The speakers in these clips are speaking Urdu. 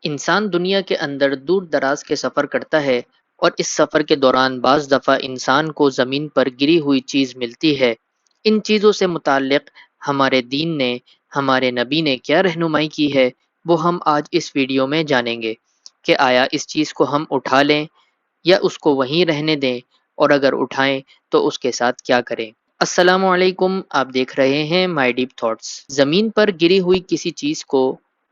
انسان دنیا کے اندر دور دراز کے سفر کرتا ہے اور اس سفر کے دوران بعض دفعہ انسان کو زمین پر گری ہوئی چیز ملتی ہے۔ ان چیزوں سے متعلق ہمارے دین نے، ہمارے نبی نے کیا رہنمائی کی ہے، وہ ہم آج اس ویڈیو میں جانیں گے کہ آیا اس چیز کو ہم اٹھا لیں یا اس کو وہیں رہنے دیں، اور اگر اٹھائیں تو اس کے ساتھ کیا کریں۔ السلام علیکم، آپ دیکھ رہے ہیں مائی ڈیپ تھاٹس۔ زمین پر گری ہوئی کسی چیز کو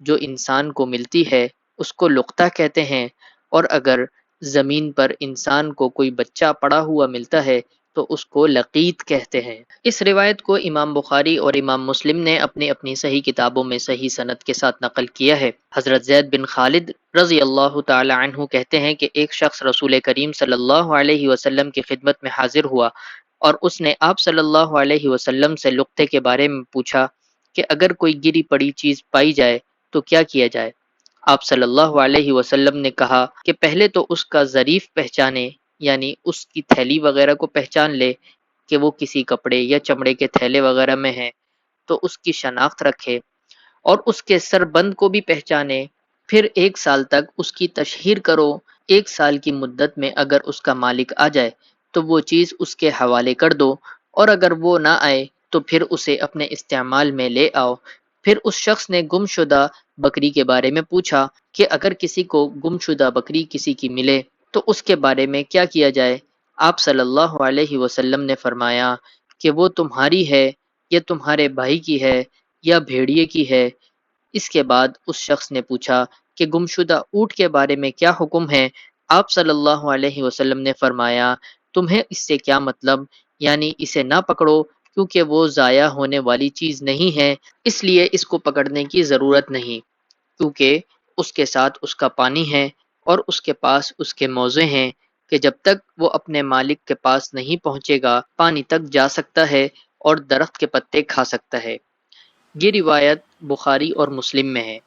جو انسان کو ملتی ہے اس کو لقطہ کہتے ہیں، اور اگر زمین پر انسان کو کوئی بچہ پڑا ہوا ملتا ہے تو اس کو لقیط کہتے ہیں۔ اس روایت کو امام بخاری اور امام مسلم نے اپنی اپنی صحیح کتابوں میں صحیح سند کے ساتھ نقل کیا ہے۔ حضرت زید بن خالد رضی اللہ تعالی عنہ کہتے ہیں کہ ایک شخص رسول کریم صلی اللہ علیہ وسلم کی خدمت میں حاضر ہوا اور اس نے آپ صلی اللہ علیہ وسلم سے لقطے کے بارے میں پوچھا کہ اگر کوئی گری پڑی چیز پائی جائے تو کیا کیا جائے۔ آپ صلی اللہ علیہ وسلم نے کہا کہ پہلے تو اس کا ظریف پہچانے، یعنی اس کی تھیلی وغیرہ کو پہچان لے کہ وہ کسی کپڑے یا چمڑے کے تھیلے وغیرہ میں ہے، تو اس کی شناخت رکھے اور اس کے سر بند کو بھی پہچانے۔ پھر 1 سال تک اس کی تشہیر کرو۔ 1 سال کی مدت میں اگر اس کا مالک آ جائے تو وہ چیز اس کے حوالے کر دو، اور اگر وہ نہ آئے تو پھر اسے اپنے استعمال میں لے آؤ۔ پھر اس شخص نے گم شدہ بکری کے بارے میں پوچھا کہ اگر کسی کو گم شدہ بکری کسی کی ملے تو اس کے بارے میں کیا کیا جائے۔ آپ صلی اللہ علیہ وسلم نے فرمایا کہ وہ تمہاری ہے یا تمہارے بھائی کی ہے یا بھیڑیے کی ہے۔ اس کے بعد اس شخص نے پوچھا کہ گمشدہ اونٹ کے بارے میں کیا حکم ہے۔ آپ صلی اللہ علیہ وسلم نے فرمایا تمہیں اس سے کیا مطلب، یعنی اسے نہ پکڑو کیونکہ وہ ضائع ہونے والی چیز نہیں ہے، اس لیے اس کو پکڑنے کی ضرورت نہیں، کیونکہ اس کے ساتھ اس کا پانی ہے اور اس کے پاس اس کے موزے ہیں کہ جب تک وہ اپنے مالک کے پاس نہیں پہنچے گا پانی تک جا سکتا ہے اور درخت کے پتے کھا سکتا ہے۔ یہ روایت بخاری اور مسلم میں ہے،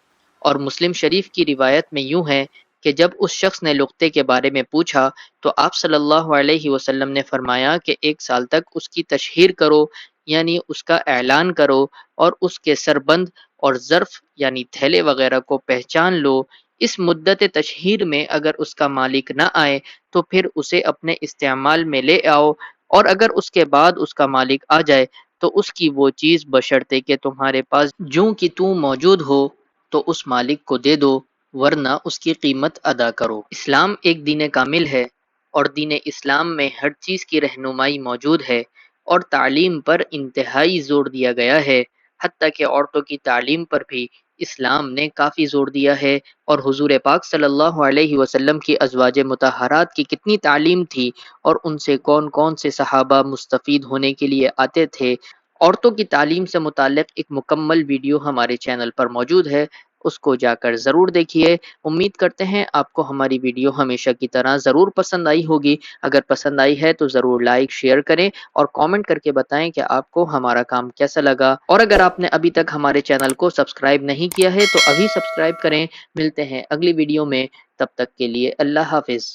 اور مسلم شریف کی روایت میں یوں ہے کہ جب اس شخص نے لقطے کے بارے میں پوچھا تو آپ صلی اللہ علیہ وسلم نے فرمایا کہ 1 سال تک اس کی تشہیر کرو، یعنی اس کا اعلان کرو، اور اس کے سربند اور ظرف یعنی تھیلے وغیرہ کو پہچان لو۔ اس مدت تشہیر میں اگر اس کا مالک نہ آئے تو پھر اسے اپنے استعمال میں لے آؤ، اور اگر اس کے بعد اس کا مالک آ جائے تو اس کی وہ چیز بشرطے کہ تمہارے پاس جوں کی توں موجود ہو تو اس مالک کو دے دو، ورنہ اس کی قیمت ادا کرو۔ اسلام ایک دین کامل ہے، اور دین اسلام میں ہر چیز کی رہنمائی موجود ہے، اور تعلیم پر انتہائی زور دیا گیا ہے، حتیٰ کہ عورتوں کی تعلیم پر بھی اسلام نے کافی زور دیا ہے، اور حضور پاک صلی اللہ علیہ وسلم کی ازواج مطہرات کی کتنی تعلیم تھی، اور ان سے کون کون سے صحابہ مستفید ہونے کے لیے آتے تھے۔ عورتوں کی تعلیم سے متعلق ایک مکمل ویڈیو ہمارے چینل پر موجود ہے، اس کو جا کر ضرور دیکھیے۔ امید کرتے ہیں آپ کو ہماری ویڈیو ہمیشہ کی طرح ضرور پسند آئی ہوگی۔ اگر پسند آئی ہے تو ضرور لائک شیئر کریں اور کامنٹ کر کے بتائیں کہ آپ کو ہمارا کام کیسا لگا، اور اگر آپ نے ابھی تک ہمارے چینل کو سبسکرائب نہیں کیا ہے تو ابھی سبسکرائب کریں۔ ملتے ہیں اگلی ویڈیو میں، تب تک کے لیے اللہ حافظ۔